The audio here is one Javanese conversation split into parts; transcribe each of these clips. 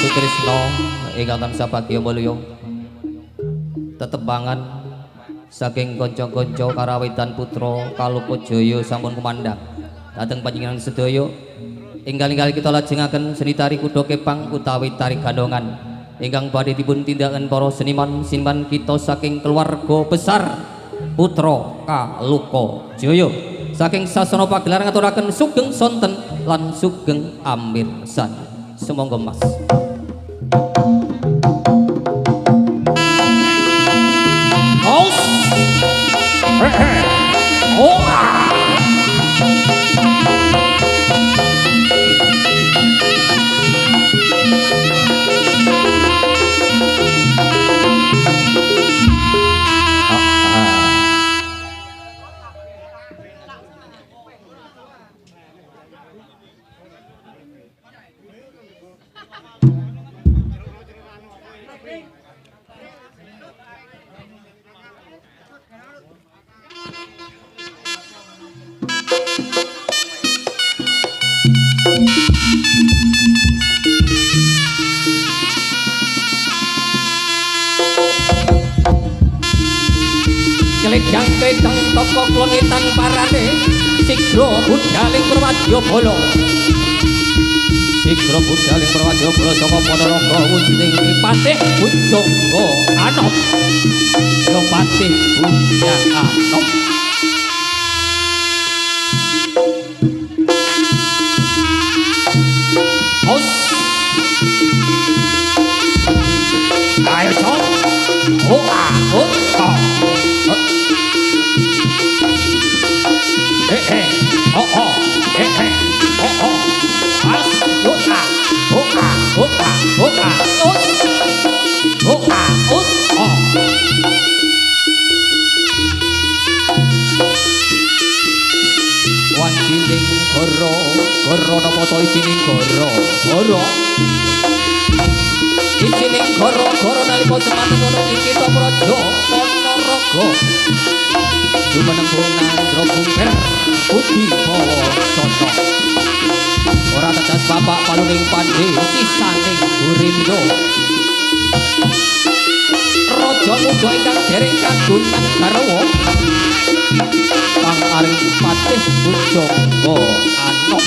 Sutrisno ingkang tansah bagya mulya tetepangan saking kanca-kanca karawitan putra Kalupajaya sampun kumandhang dhateng panjenengan sedaya ingkang kita lajengaken seni tari kuda kepang utawi tari gandongan ingkang badhe dipun tindakaken para seniman kita saking keluarga besar putra Kalupajaya saking sasana pagelaran ngaturaken sugeng sonten lan sugeng amirsan sumangga Mas. Jangketang toko klongitan parane sigra budhaling Prawadyabala sigra budhaling Prawadyabala saka Panaraga wujuding Patih Bujangga Anom ya Patih Bujangga Anom os ayo sok Wanjining goro napa to isining goro isining goro nalika semana ngono iki to praja Panaraga jumeneng Nandra Bungker Budi Pawasana ora tetes bapak paluning pandhe sisaning Gurindo raja muda ingkang dereng kagungan garwa kang aring Patih Bujangga Anom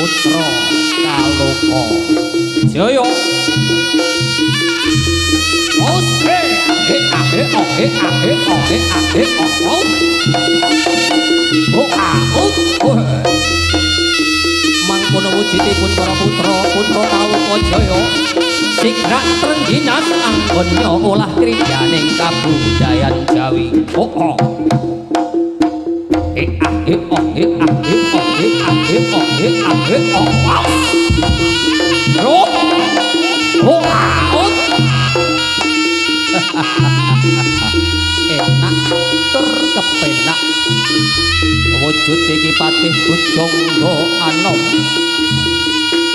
Putra Kalupajaya mangkono wujudipun para putra Kalupajaya sigrak trengginas anggonya olah kriyaning kabudayan Jawi enak tur kepenak wujud iki Patih Bujangga Anom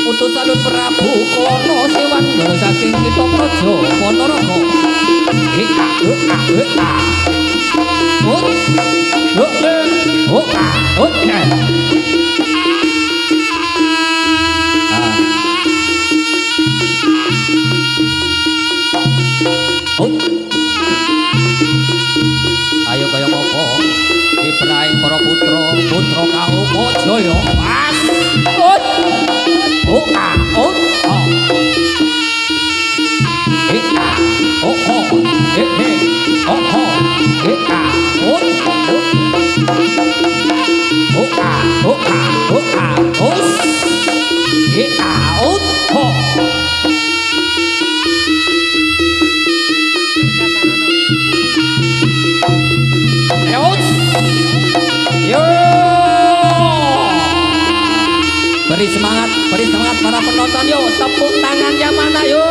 utusan Prabu Klana Sewanggara saking kita praja Panaraga ayo kaya apa dipraing para putra Kalupajaya pas beri semangat para penonton yo, tepuk tangannya mana yo.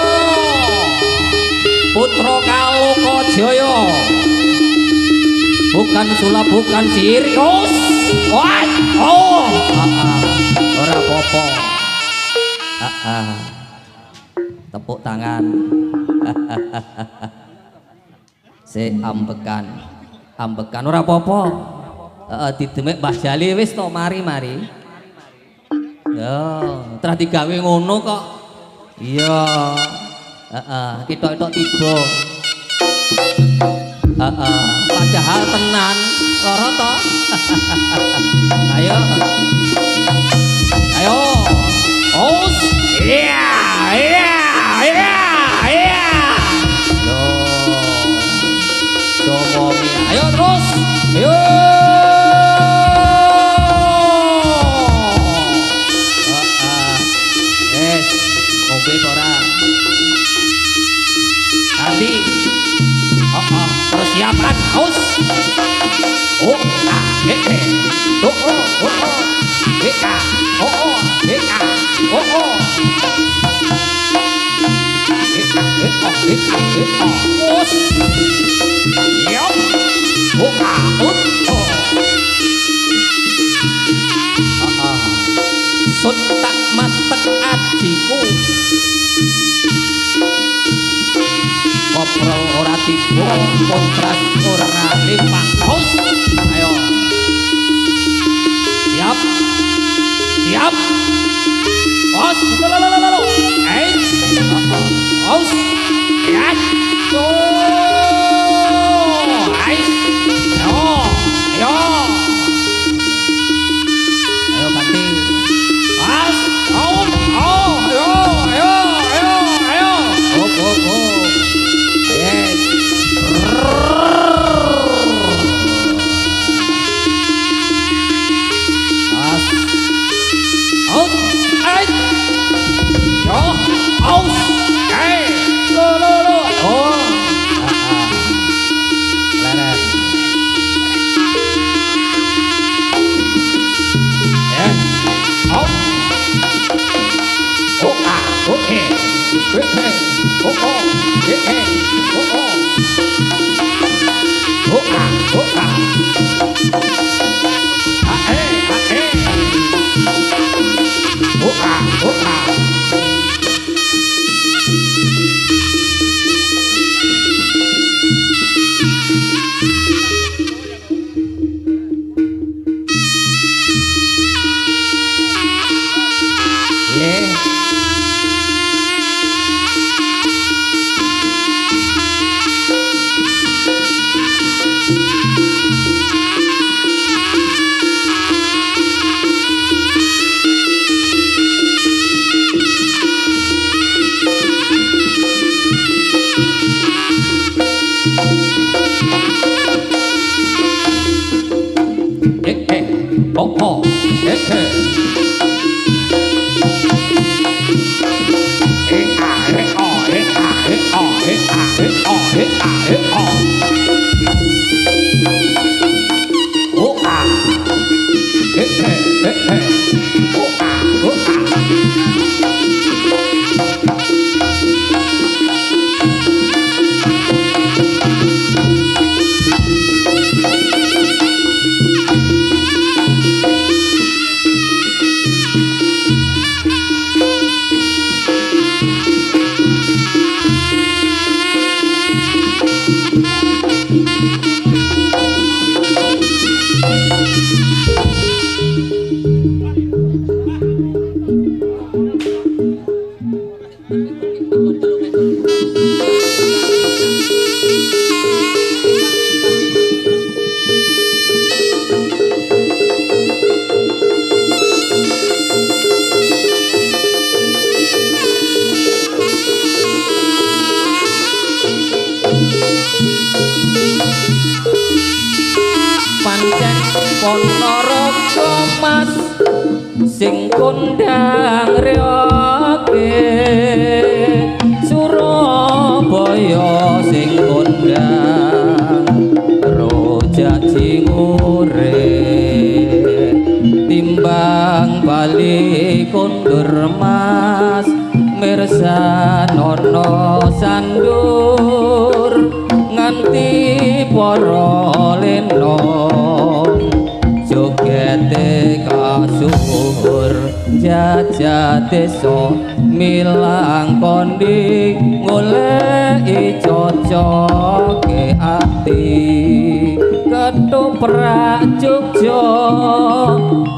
Putra Kalokajaya. Bukan sulap, bukan sirius. Wah, oh, ora apa-apa. Tepuk tangan. Ambekan ora apa-apa. Didemek Mbah Jali wis to mari. Yo, terus digawe ngono kok. Iya. Kitok-kitok tiba. Padahal tenan loro to. Ayo. Os. Iya. Domomi. Ayo terus. Ayo. Ngombe ora. Nanti. Persiapan haus. Sun tak matek adiku. Koprol ora tiba, kontras ora limpang. Haus. Ayo. Siap. Haus. Lo. Haus. Ya. Ais. Ayo. Ayo ganti. Haus. Ayo. Go. Yes. As. Out. Ay. Yo. Aus. Hey. Lo. Oh. Leren. Yes. Out. Okay. Pancen Ponorogo Mas sing kondang reoke, Surabaya sing kondang rojak cingure, timbang ingkang bali kundur mas mirsanono sandur nganti para lena jogete kasuhur jajah desa milang kondi goleki cocoke ati ketoprak Jogja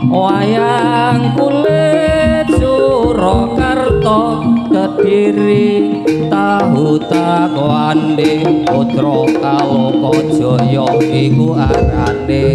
wayang kulit Surakarta Kediri tahu takwande putra Kalokajaya iku arane